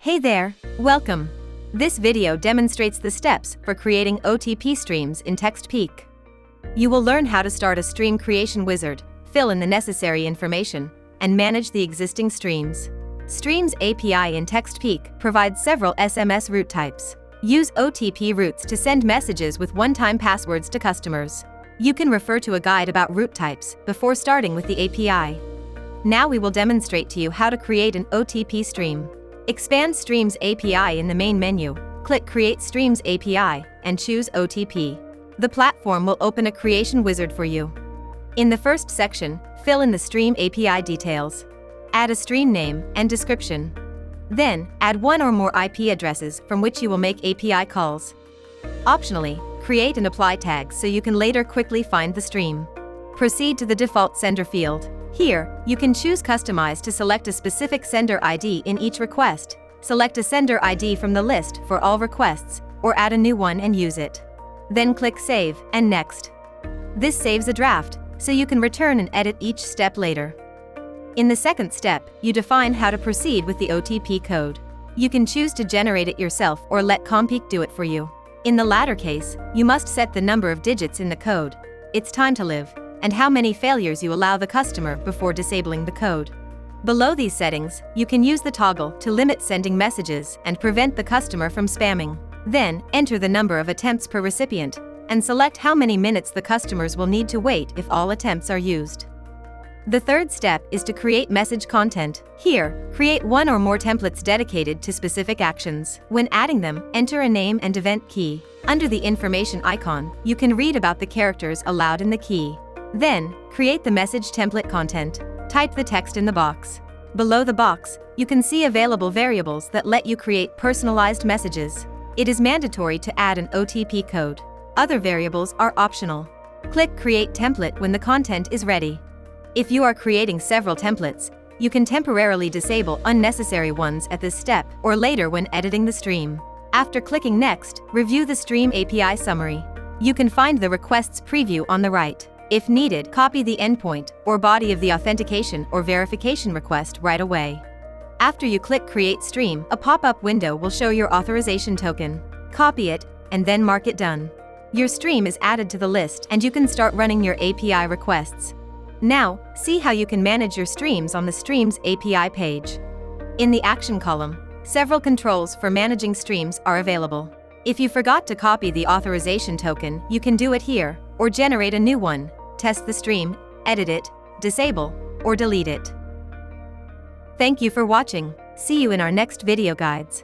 Hey there, welcome. This video demonstrates the steps for creating OTP streams in TextPeak. You will learn how to start a stream creation wizard, fill in the necessary information, and manage the existing streams. Streams API in TextPeak provides several SMS route types. Use OTP routes to send messages with one-time passwords to customers. You can refer to a guide about route types before starting with the API. Now we will demonstrate to you how to create an OTP stream. Expand Streams API in the main menu, click Create Streams API, and choose OTP. The platform will open a creation wizard for you. In the first section, fill in the Stream API details. Add a stream name and description. Then, add one or more IP addresses from which you will make API calls. Optionally, create and apply tags so you can later quickly find the stream. Proceed to the default sender field. Here, you can choose Customize to select a specific sender ID in each request, select a sender ID from the list for all requests, or add a new one and use it. Then click Save and Next. This saves a draft, so you can return and edit each step later. In the second step, you define how to proceed with the OTP code. You can choose to generate it yourself or let CommPeak do it for you. In the latter case, you must set the number of digits in the code, its time to live, and how many failures you allow the customer before disabling the code. Below these settings, you can use the toggle to limit sending messages and prevent the customer from spamming. Then, enter the number of attempts per recipient, and select how many minutes the customers will need to wait if all attempts are used. The third step is to create message content. Here, create one or more templates dedicated to specific actions. When adding them, enter a name and event key. Under the information icon, you can read about the characters allowed in the key. Then, create the message template content. Type the text in the box. Below the box, you can see available variables that let you create personalized messages. It is mandatory to add an OTP code. Other variables are optional. Click Create Template when the content is ready. If you are creating several templates, you can temporarily disable unnecessary ones at this step or later when editing the stream. After clicking Next, review the Stream API summary. You can find the requests preview on the right. If needed, copy the endpoint or body of the authentication or verification request right away. After you click Create Stream, a pop-up window will show your authorization token. Copy it, and then mark it Done. Your stream is added to the list and you can start running your API requests. Now, see how you can manage your streams on the Streams API page. In the Action column, several controls for managing streams are available. If you forgot to copy the authorization token, you can do it here, or generate a new one, test the stream, edit it, disable, or delete it. Thank you for watching. See you in our next video guides.